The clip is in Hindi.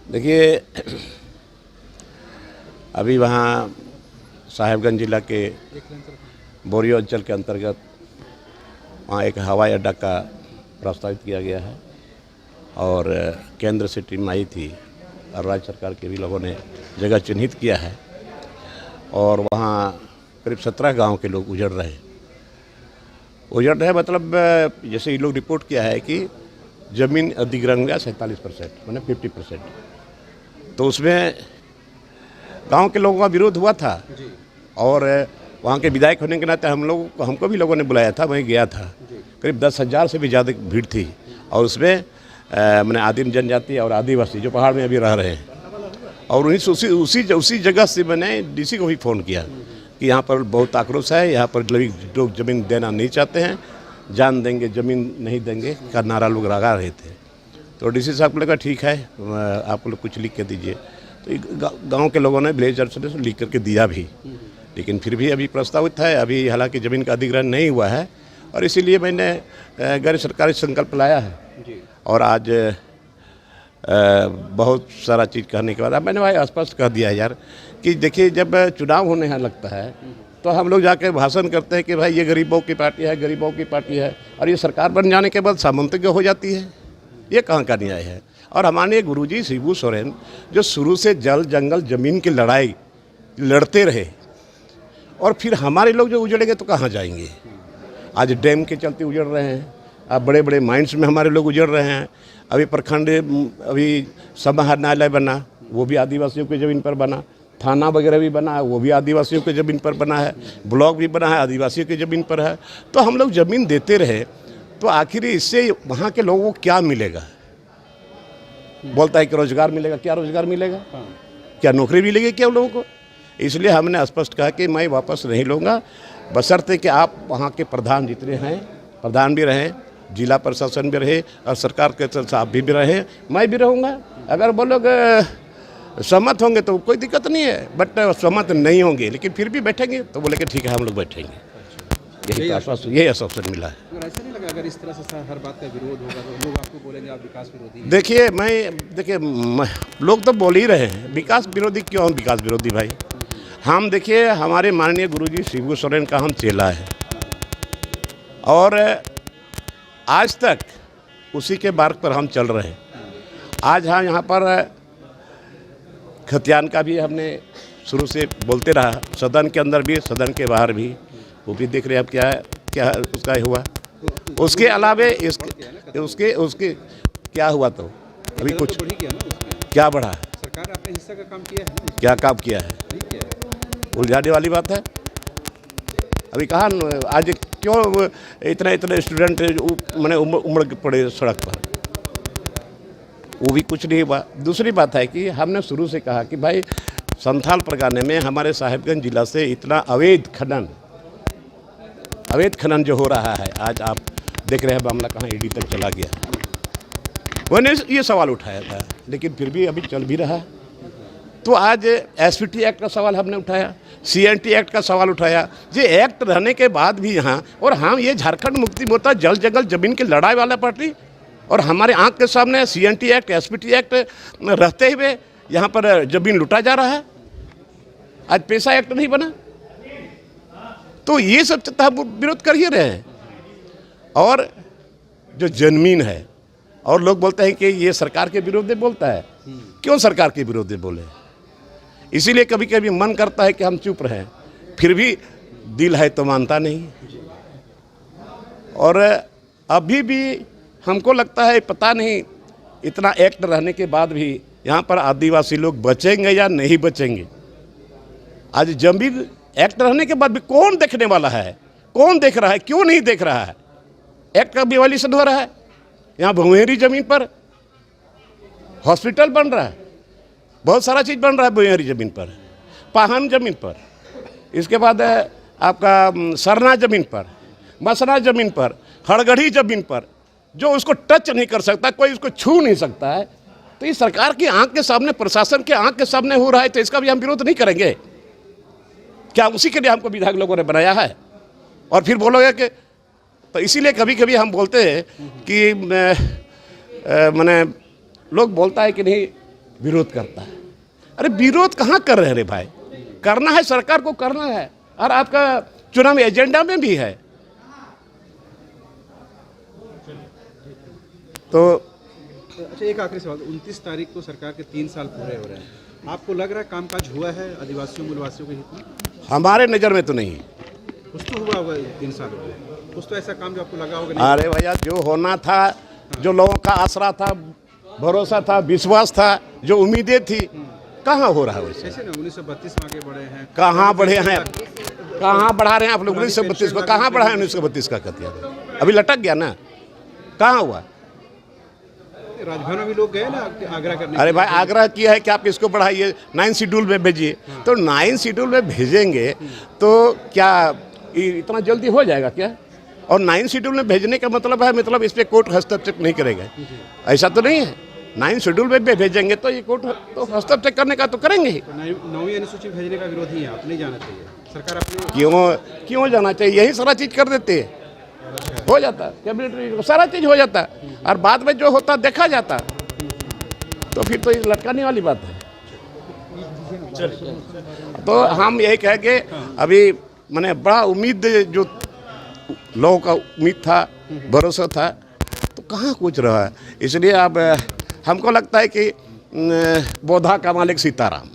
देखिए, अभी वहाँ साहेबगंज जिला के बोरियो अंचल के अंतर्गत वहाँ एक हवाई अड्डा का प्रस्तावित किया गया है और केंद्र से टीम आई थी और राज्य सरकार के भी लोगों ने जगह चिन्हित किया है और वहाँ करीब 17 गांव के लोग उजड़ रहे हैं। मतलब जैसे ये लोग रिपोर्ट किया है कि ज़मीन अधिग्रहण हुआ 47%, माने 50%। तो उसमें गांव के लोगों का विरोध हुआ था और वहाँ के विधायक होने के नाते हमको भी लोगों ने बुलाया था, वहीं गया था। करीब 10,000 से भी ज़्यादा भीड़ थी और उसमें मैंने आदिम जनजाति और आदिवासी जो पहाड़ में अभी रह रहे हैं और उसी जगह से मैंने डीसी को भी फ़ोन किया कि यहाँ पर बहुत आक्रोश है, यहाँ पर लोग ज़मीन देना नहीं चाहते हैं, जान देंगे ज़मीन नहीं देंगे का नारा लोग लगा रहे थे। तो डीसी साहब को लगा ठीक है, आप लोग कुछ लिख के दीजिए। तो गांव के लोगों ने विलेज अर्चन से लिख करके दिया भी, लेकिन फिर भी अभी प्रस्तावित है। अभी हालांकि ज़मीन का अधिग्रहण नहीं हुआ है और इसीलिए मैंने गैर सरकारी संकल्प लाया है और आज बहुत सारा चीज़ कहने के बाद अब मैंने भाई स्पष्ट कह दिया है यार कि देखिए, जब चुनाव होने यहाँ लगता है तो हम लोग जाके भाषण करते हैं कि भाई ये गरीबों की पार्टी है, गरीबों की पार्टी है, और ये सरकार बन जाने के बाद सामंतज्ञ हो जाती है। ये कहाँ का न्याय है? और हमारे गुरुजी शिबू सोरेन जो शुरू से जल जंगल ज़मीन की लड़ाई लड़ते रहे और फिर हमारे लोग जो उजड़ेंगे तो कहाँ जाएंगे? आज डैम के चलते उजड़ रहे हैं, अब बड़े बड़े माइंस में हमारे लोग उजड़ रहे हैं। अभी प्रखंड अभी समाहरणालय बना, वो भी आदिवासियों की ज़मीन पर बना। थाना वगैरह भी बना है, वो भी आदिवासियों की ज़मीन पर बना है। ब्लॉक भी बना है, आदिवासियों की ज़मीन पर है। तो हम लोग ज़मीन देते रहे तो आखिर इससे वहाँ के लोगों को क्या मिलेगा? बोलता है कि रोजगार मिलेगा। क्या रोजगार मिलेगा? क्या नौकरी मिलेगी क्या उन लोगों को? इसलिए हमने स्पष्ट कहा कि मैं वापस नहीं लूँगा, बशर्ते कि आप वहाँ के प्रधान जितने हैं, प्रधान भी रहें, जिला प्रशासन भी रहे और सरकार के साथ भी रहे, मैं भी रहूँगा। अगर वो लोग सहमत होंगे तो कोई दिक्कत नहीं है, बट सहमत नहीं होंगे लेकिन फिर भी बैठेंगे तो बोले कि ठीक है हम लोग बैठेंगे। यही आश्वासन मिला है। ऐसा नहीं लगा अगर इस तरह से हर बात का विरोध होगा तो लोग आपको बोलेंगे आप विकास विरोधी? देखिए लोग तो बोल ही रहे हैं विकास विरोधी। क्यों विकास विरोधी भाई? हम देखिए, हमारे माननीय गुरुजी शिबू सोरेन का हम चेला है और आज तक उसी के मार्ग पर हम चल रहे हैं। आज हाँ, यहाँ पर खतियान का भी हमने शुरू से बोलते रहा, सदन के अंदर भी सदन के बाहर भी, वो भी देख रहे हैं अब क्या उसका हुआ। उसके अलावे उसके क्या हुआ? तो अभी कुछ क्या बढ़ा? सरकार अपने हिस्से का काम किया है ना? क्या काम किया है? उलझाने वाली बात है। अभी कहाँ आज क्यों इतने स्टूडेंट मैंने उमड़ के पड़े सड़क पर? वो भी कुछ नहीं हुआ। दूसरी बात है कि हमने शुरू से कहा कि भाई संथाल परगने में हमारे साहेबगंज जिला से इतना अवैध खनन जो हो रहा है, आज आप देख रहे हैं मामला कहाँ ईडी तक चला गया। मैंने ये सवाल उठाया था लेकिन फिर भी अभी चल भी रहा है। तो आज एसपीटी एक्ट का सवाल हमने उठाया, सीएनटी एक्ट का सवाल उठाया। ये एक्ट रहने के बाद भी यहाँ, और हम ये झारखंड मुक्ति मोर्चा जल जंगल जमीन की लड़ाई वाला पार्टी, और हमारे आंख के सामने सीएनटी एक्ट एसपीटी एक्ट रहते हुए यहाँ पर जमीन लुटा जा रहा है। आज पैसा एक्ट नहीं बना तो ये सब हम विरोध कर ही रहे हैं। और जो जमीन है, और लोग बोलते हैं कि ये सरकार के विरोध में बोलता है। क्यों सरकार के विरोध में बोले? इसीलिए कभी कभी मन करता है कि हम चुप रहें, फिर भी दिल है तो मानता नहीं। और अभी भी हमको लगता है पता नहीं इतना एक्ट रहने के बाद भी यहाँ पर आदिवासी लोग बचेंगे या नहीं बचेंगे। आज जमीन एक्ट रहने के बाद भी कौन देखने वाला है? कौन देख रहा है? क्यों नहीं देख रहा है? एक्ट का विवालिशन हो रहा है। यहाँ भुएरी ज़मीन पर हॉस्पिटल बन रहा है, बहुत सारा चीज़ बन रहा है भुएरी ज़मीन पर, पाहन ज़मीन पर, इसके बाद आपका सरना ज़मीन पर, मसना ज़मीन पर, हड़गढ़ी ज़मीन पर, जो उसको टच नहीं कर सकता, कोई उसको छू नहीं सकता है। तो ये सरकार की आंख के सामने, प्रशासन के आंख के सामने हो रहा है, तो इसका भी हम विरोध नहीं करेंगे क्या? उसी के लिए हमको विधायक लोगों ने बनाया है। और फिर बोलोगे कि तो इसीलिए कभी कभी हम बोलते हैं कि मैंने लोग बोलता है कि नहीं विरोध करता है। अरे विरोध कहाँ कर रहे हैं रे भाई, करना है सरकार को करना है, और आपका चुनाव एजेंडा में भी है। तो अच्छा, एक आखिरी सवाल, 29 तारीख को सरकार के 3 साल पूरे हो रहे हैं, आपको लग रहा है कामकाज हुआ है आदिवासियों मूलवासियों के हित में? हमारे नज़र में तो नहीं। कुछ तो हुआ होगा, 3 साल हो गए, कुछ तो ऐसा काम जो आपको लगा होगा नहीं? अरे भैया, जो होना था, जो लोगों का आसरा था, भरोसा था, विश्वास था, जो उम्मीदें थी, कहाँ हो रहा है वैसे? कैसे ना 1932 में आगे बढ़े हैं, कहाँ बढ़े हैं, कहाँ बढ़ा रहे हैं आप लोग? 1932 को कहाँ बढ़ा है? 1932 का कहते हैं, अभी लटक गया ना, कहाँ हुआ? राजभवन में भी लोग गए ना आग्रह करने। अरे भाई, आग्रह किया है कि आप इसको बढ़ाइए, 9 शेड्यूल में भेजिए। तो 9 शेड्यूल में भेजेंगे तो क्या इतना जल्दी हो जाएगा क्या? और 9 शेड्यूल में भेजने का मतलब है, मतलब इस पर कोर्ट हस्तक्षेप नहीं करेगा, ऐसा तो नहीं है। 9 शेड्यूल में भेजेंगे तो ये कोर्ट तो हस्तक्षेप करने का तो करेंगे ही। तो 9वीं अनुसूची भेजने का विरोध ही है, आप नहीं जाना चाहिए, सरकार अपने क्यों जाना चाहिए? यही सारा चीज़ कर देते हैं, हो जाता, कैबिनेट सारा चीज़ हो जाता, और बाद में जो होता देखा जाता। तो फिर तो ये लटकाने वाली बात है। तो हम यही कहेंगे, अभी मैंने बड़ा उम्मीद, जो लोगों का उम्मीद था, भरोसा था, तो कहाँ कुछ रहा है। इसलिए अब हमको लगता है कि बोधा का मालिक सीताराम।